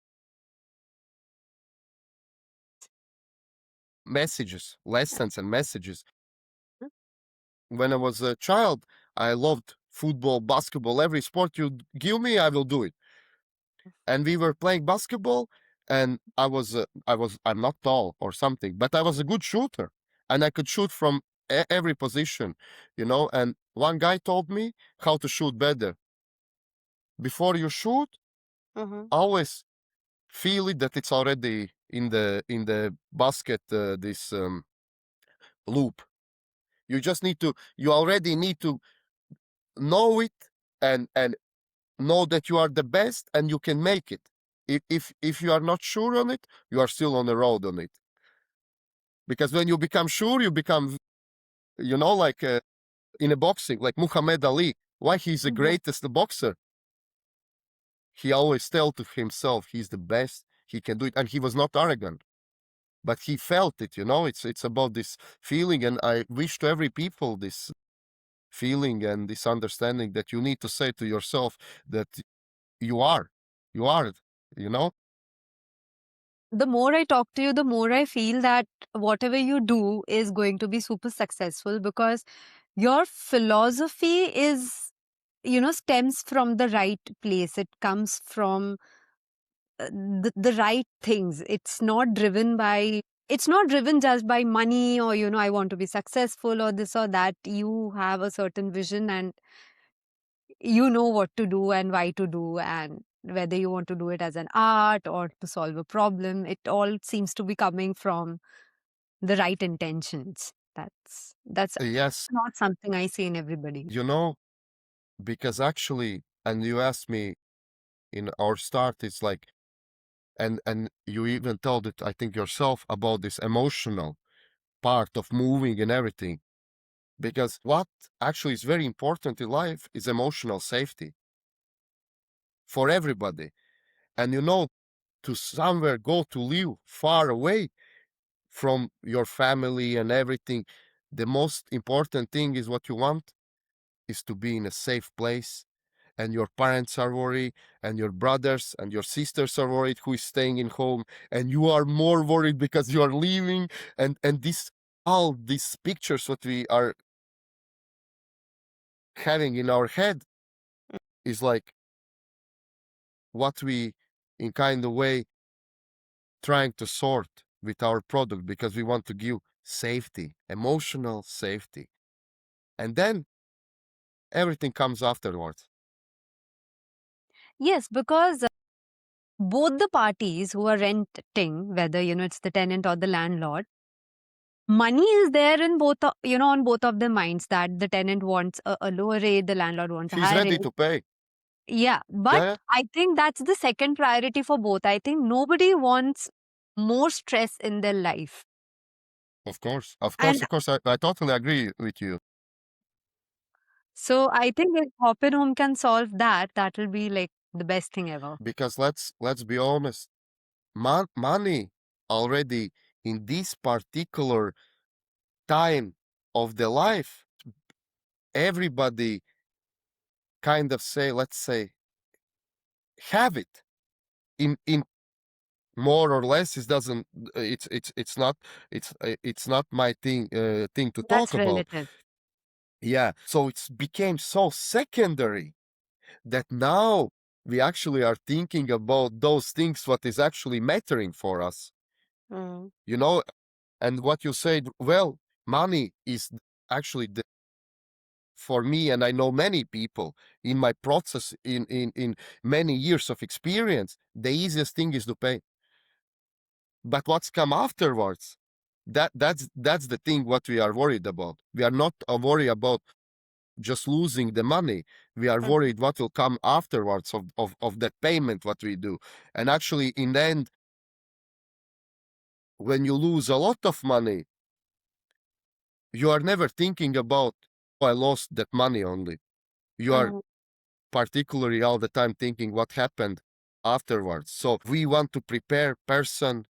messages, lessons and messages. When I was a child, I loved football, basketball, every sport you give me, I will do it. And we were playing basketball, and I'm not tall or something, but I was a good shooter, and I could shoot from every position, And one guy told me how to shoot better. Before you shoot, Mhm. always feel it that it's already in the basket. This loop. You already need to know it and know that you are the best and you can make it. If you are not sure on it, you are still on the road on it. Because when you become sure, you become, like in a boxing, like Muhammad Ali. Why he's the Mhm. greatest boxer? He always tell to himself he's the best. He can do it, and he was not arrogant. But he felt it. It's about this feeling, and I wish to every people this feeling and this understanding that you need to say to yourself that you are, you are, you know. The more I talk to you, the more I feel that whatever you do is going to be super successful, because your philosophy is, stems from the right place. It comes from the right things. It's not driven just by money, or, I want to be successful or this or that. You have a certain vision, and you know what to do and why to do, and whether you want to do it as an art or to solve a problem, it all seems to be coming from the right intentions. That's Yes, not something I see in everybody. you know, because actually, and you asked me in our start, it's like, and you even told it, I think yourself, about this emotional part of moving and everything. Because what actually is very important in life is emotional safety for everybody. And to somewhere go to live far away from your family and everything, the most important thing is what you want is to be in a safe place, and your parents are worried, and your brothers and your sisters are worried who is staying in home, and you are more worried because you are leaving, and this all these pictures what we are having in our head is like what we in kind of way trying to sort with our product, because we want to give safety, emotional safety, and then everything comes afterwards. Yes, because both the parties who are renting, whether it's the tenant or the landlord, money is there in both on both of their minds, that the tenant wants a lower rate, the landlord wants a He's higher ready rate. to pay. Yeah, but Yeah, I think that's the second priority for both. I think nobody wants more stress in their life. of course, of course, And of course. I totally agree with you. so I think if Hopin Home can solve that, that will be like the best thing ever. Because let's be honest, money already in this particular time of the life, everybody kind of say, let's say, have it in more or less. It doesn't. It's not my thing to talk That's about. relative. Yeah. So it's became so secondary that now we actually are thinking about those things what is actually mattering for us. Mm. You know, and what you said, well, money is actually for me, and I know many people in my process, in many years of experience, the easiest thing is to pay. But what's come afterwards, that's the thing what we are worried about. We are not worried about just losing the money. We are Mhm. worried what will come afterwards of that payment what we do. And actually, in the end, when you lose a lot of money, you are never thinking about, oh, I lost that money only. You are Mm. particularly all the time thinking what happened afterwards. So we want to prepare person,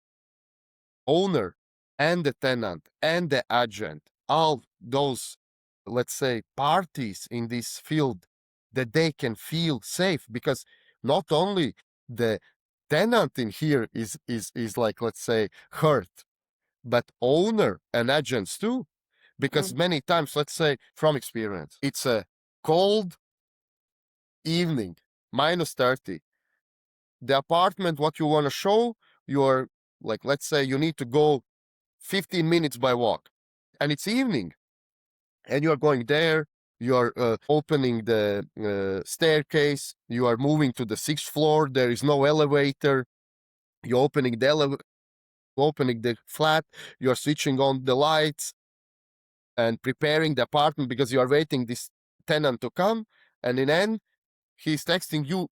owner, and the tenant and the agent, all those, let's say, parties in this field, that they can feel safe, because not only the tenant in here is like, let's say, hurt, but owner and agents too. Because Mm. many times, let's say from experience, it's a cold evening, -30. The apartment what you want to show, you're like, let's say you need to go 15 minutes by walk, and it's evening, and you're going there, you're opening the staircase, you are moving to the 6th floor, there is no elevator, you're opening opening the flat, you're switching on the lights and preparing the apartment because you are waiting this tenant to come, and in end he's texting you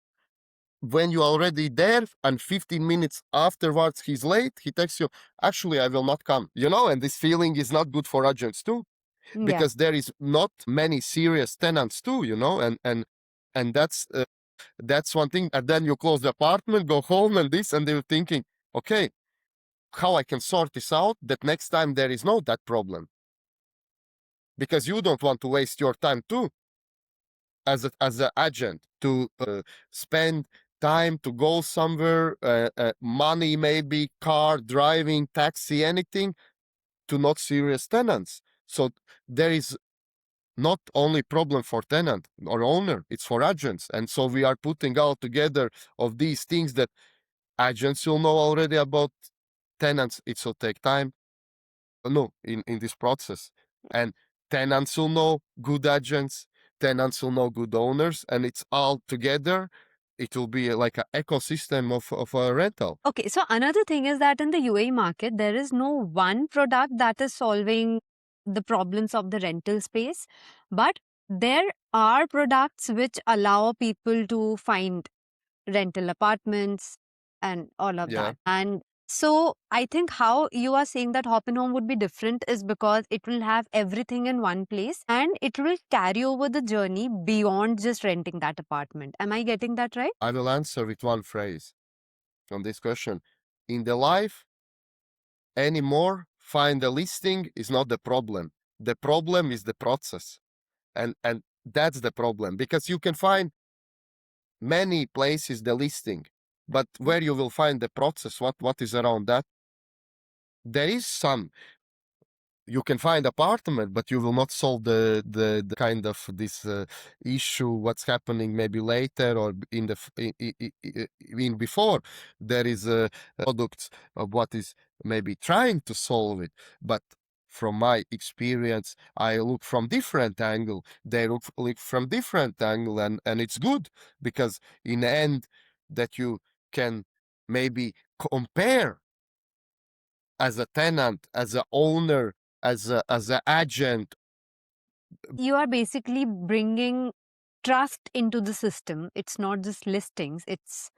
when you're already there, and 15 minutes afterwards he's late, he texts you, actually I will not come, and this feeling is not good for agents too, Yeah. because there is not many serious tenants too, and that's one thing. And then you close the apartment, go home, and this, and they're thinking, okay, how I can sort this out that next time there is no that problem, because you don't want to waste your time too as an agent to spend time to go somewhere, money, maybe car, driving, taxi, anything, to not serious tenants. So there is not only problem for tenant or owner, it's for agents. And so we are putting all together of these things that agents will know already about. Tenants, it will take time. No, in this process. And tenants will know good agents, tenants will know good owners, and it's all together. It will be like an ecosystem of a rental. Okay, so another thing is that in the UAE market, there is no one product that is solving the problems of the rental space, but there are products which allow people to find rental apartments and all of Yeah, that. And so I think how you are saying that Hop and Home would be different is because it will have everything in one place and it will carry over the journey beyond just renting that apartment. Am I getting that right? I will answer with one phrase on this question. In the life anymore, find a listing is not the problem. The problem is the process. And that's the problem, because you can find many places the listing, but where you will find the process, what is around that, there is some, you can find apartment, but you will not solve the kind of this issue what's happening maybe later, or in the in before. There is products of what is maybe trying to solve it, but from my experience I look from different angle, they look from different angle, and it's good, because in the end that you can maybe compare as a tenant, as a owner, as a agent. You are basically bringing trust into the system. It's not just listings, it's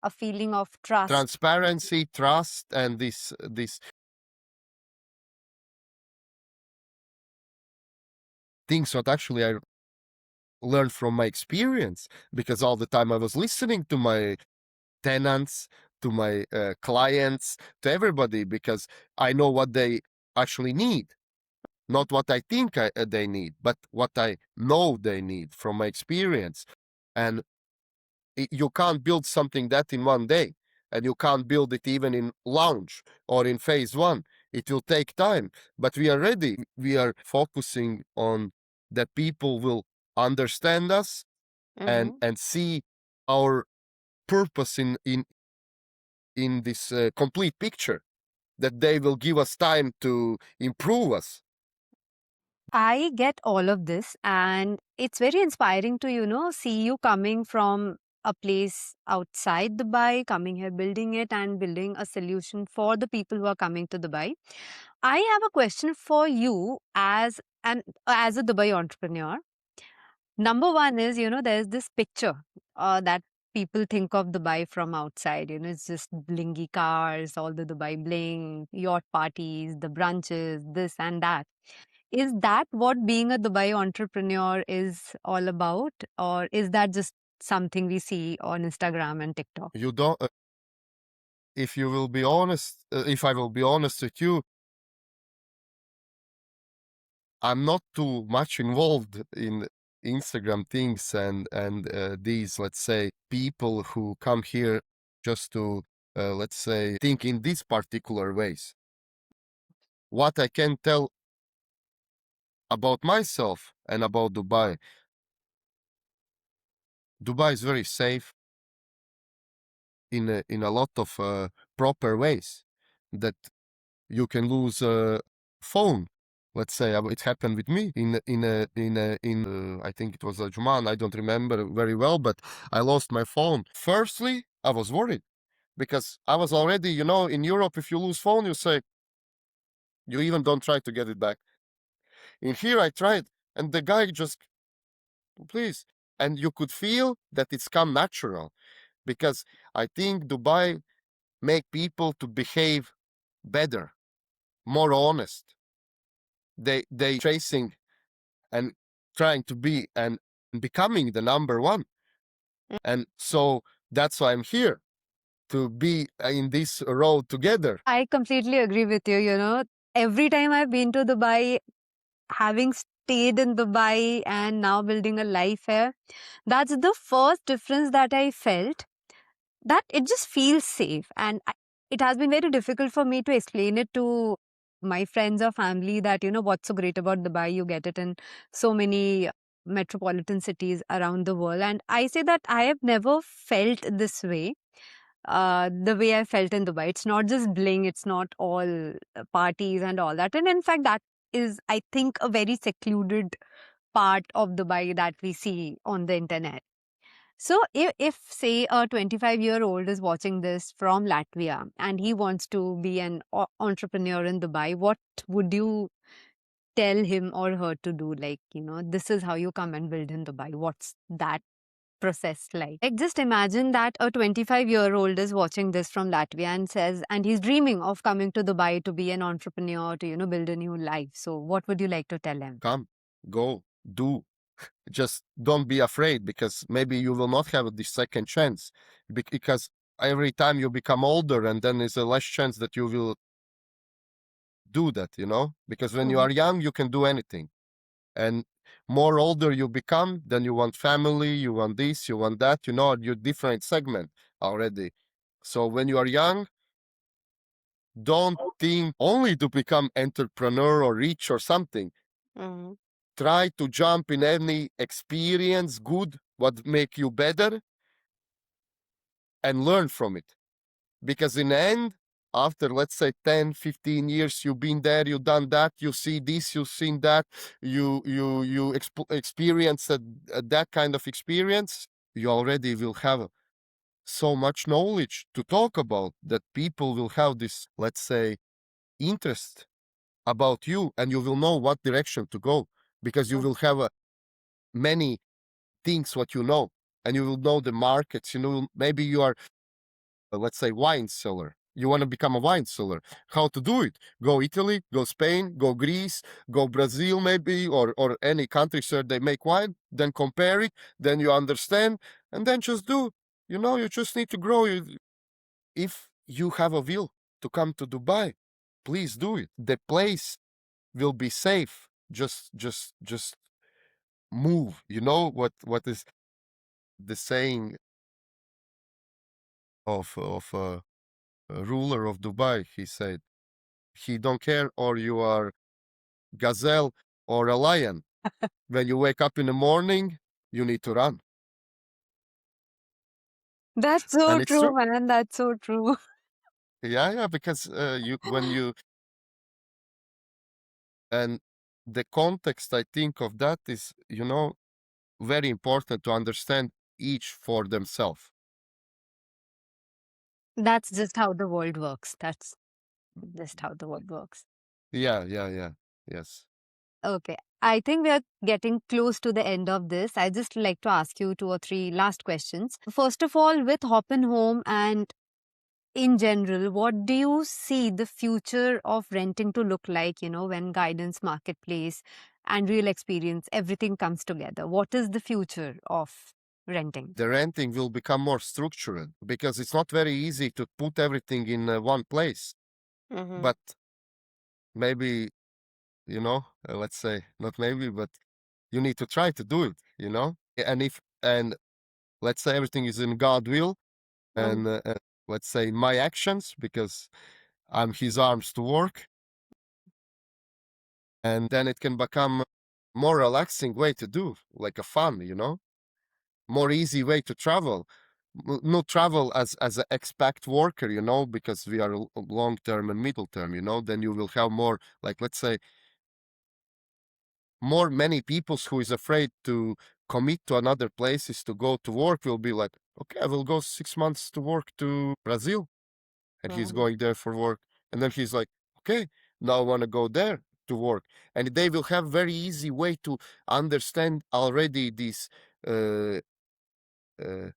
a feeling of trust. Transparency, trust, and this things what actually I learned from my experience, because all the time I was listening to my tenants, to my clients, to everybody, because I know what they actually need. not what I think they need, but what I know they need from my experience. And you can't build something that in one day, and you can't build it even in launch or in phase one. It will take time, but we are ready. We are focusing on that people will understand us and see our purpose in this complete picture, that they will give us time to improve us. I get all of this, and it's very inspiring to, see you coming from a place outside Dubai, coming here, building it, and building a solution for the people who are coming to Dubai. I have a question for you as a Dubai entrepreneur. Number one is, there's this picture that people think of Dubai from outside. It's just blingy cars, all the Dubai bling, yacht parties, the brunches, this and that. Is that what being a Dubai entrepreneur is all about? Or is that just something we see on Instagram and TikTok? You don't, if you will be honest, if I will be honest with you, I'm not too much involved in Instagram things and these, let's say, people who come here just to, let's say, think in these particular ways. What I can tell about myself and about Dubai, Dubai is very safe in a lot of proper ways, that you can lose a phone. Let's say it happened with me in I think it was a Juman. I don't remember very well, but I lost my phone. Firstly, I was worried because I was already, in Europe, if you lose phone, you say you even don't try to get it back. In here, I tried, and the guy just, please, and you could feel that it's come natural, because I think Dubai make people to behave better, more honest. They chasing and trying to be and becoming the number one. And so that's why I'm here, to be in this road together. I completely agree with you. Every time I've been to Dubai, having stayed in Dubai and now building a life here, that's the first difference that I felt, that it just feels safe. And it has been very difficult for me to explain it to my friends or family that, what's so great about Dubai, you get it in so many metropolitan cities around the world. And I say that I have never felt this way, the way I felt in Dubai. It's not just bling, it's not all parties and all that. And in fact, that is, I think, a very secluded part of Dubai that we see on the internet. So, if say a 25-year-old is watching this from Latvia and he wants to be an entrepreneur in Dubai, what would you tell him or her to do? Like, this is how you come and build in Dubai. What's that process like? Like, just imagine that a 25-year-old is watching this from Latvia and says, and he's dreaming of coming to Dubai to be an entrepreneur, to, build a new life. So, what would you like to tell him? Come, go, do. Just don't be afraid, because maybe you will not have this second chance, because every time you become older, and then there's a less chance that you will do that, because when you are young, you can do anything. And more older you become, then you want family, you want this, you want that, you're different segment already. So when you are young, don't think only to become entrepreneur or rich or something. Try to jump in any experience, good, what make you better, and learn from it. Because in the end, after, let's say, 10, 15 years, you've been there, you've done that, you see this, you've seen that, you experience that kind of experience, you already will have so much knowledge to talk about, that people will have this, let's say, interest about you, and you will know what direction to go, because you will have many things what you know, and you will know the markets. Maybe you are, let's say, wine seller. You want to become a wine seller. How to do it? Go Italy, go Spain, go Greece, go Brazil maybe, or any countries where they make wine. Then compare it. Then you understand, and then just do. You just need to grow. If you have a will to come to Dubai, please do it. The place will be safe. Just move. You know what is the saying of a ruler of Dubai? He said he don't care or you are gazelle or a lion. When you wake up in the morning, you need to run, That's so and it's true, true. man. That's so true. Yeah, because you when you and the context I think of that is very important to understand each for themselves. That's just how the world works. That's just how the world works. Yeah. Yes. Okay. I think we are getting close to the end of this. I just like to ask you two or three last questions. First of all, with Hopin Home and in general, what do you see the future of renting to look like, when guidance, marketplace, and real experience, everything comes together? What is the future of renting? The renting will become more structured because it's not very easy to put everything in one place. Mm-hmm. But maybe, let's say not maybe, but you need to try to do it. And let's say everything is in God will and let's say my actions because I'm his arms to work, and then it can become more relaxing way to do, like a fun, more easy way to travel. Not travel as an expat worker, because we are long term and middle term, then you will have more, like, let's say, more many people who is afraid to commit to another places to go to work will be like, okay, I will go 6 months to work to Brazil, and he's Mhm. going there for work, and then he's like, okay, now I want to go there to work, and they will have very easy way to understand already these uh, uh,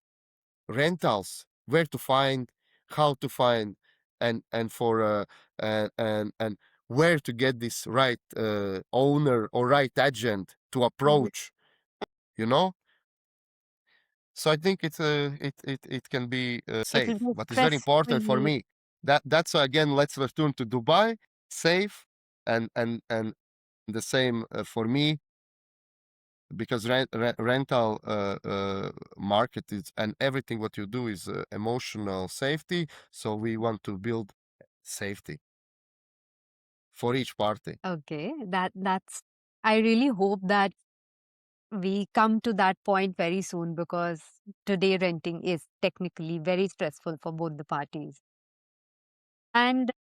rentals, where to find, how to find, and for and where to get this right owner or right agent to approach, you know. So I think it can be It'll safe, be but it's very stress important for free. me. That's again. Let's return to Dubai, safe, and the same for me because rental market is and everything what you do is emotional safety. So we want to build safety for each party. Okay, that's. I really hope that we come to that point very soon because today renting is technically very stressful for both the parties. And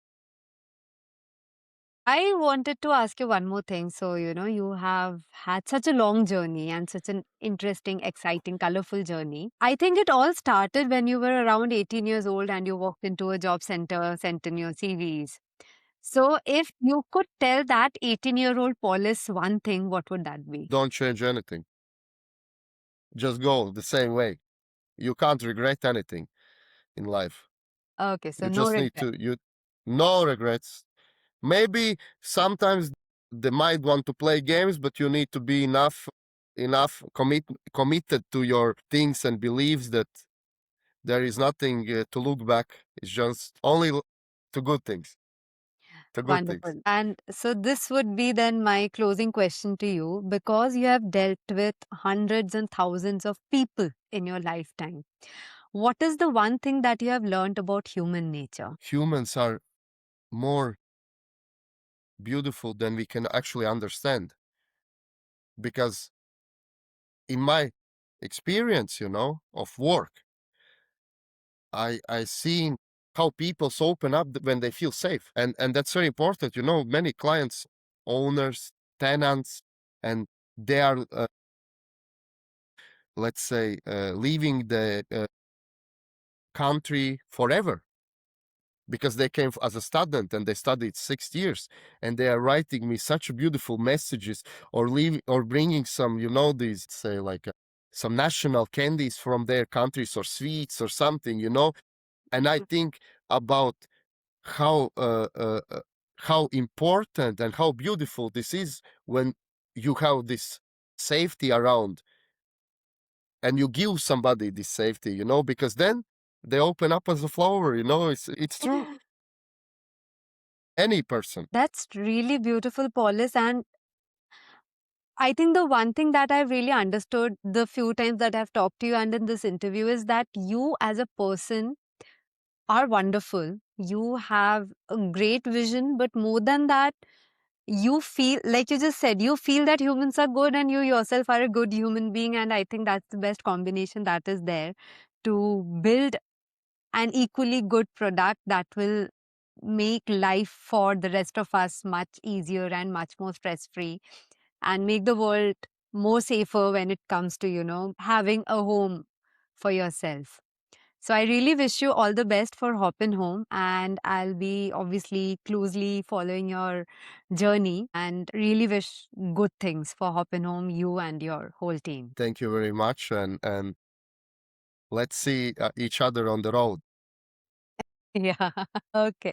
I wanted to ask you one more thing. So, you have had such a long journey and such an interesting, exciting, colorful journey. I think it all started when you were around 18 years old and you walked into a job center, sent in your CVs. So, if you could tell that 18-year-old Paulis one thing, what would that be? Don't change anything. Just go the same way. You can't regret anything in life. Okay, so You no just need regret. to you no regrets. Maybe sometimes they might want to play games, but you need to be enough committed to your things and beliefs that there is nothing to look back. It's just only to good things. To good things. Wonderful. And so this would be then my closing question to you because you have dealt with hundreds and thousands of people in your lifetime. What is the one thing that you have learned about human nature? Humans are more beautiful than we can actually understand because in my experience, of work, I seen how people open up when they feel safe, and that's very important. Many clients, owners, tenants, and they are let's say leaving the country forever because they came as a student and they studied 6 years, and they are writing me such beautiful messages or leaving or bringing some, these say like some national candies from their countries or sweets or something. And I think about how how important and how beautiful this is when you have this safety around and you give somebody this safety, because then they open up as a flower. It's true. any person. That's really beautiful, Paulis. And I think the one thing that I've really understood the few times that I've talked to you and in this interview is that you as a person are wonderful. You have a great vision, but more than that, you feel, like you just said, you feel that humans are good and you yourself are a good human being. And I think that's the best combination that is there to build an equally good product that will make life for the rest of us much easier and much more stress free and make the world more safer when it comes to, having a home for yourself. So I really wish you all the best for Hopin Home, and I'll be obviously closely following your journey and really wish good things for Hopin Home, you and your whole team. Thank you very much, and let's see each other on the road. Yeah. Okay.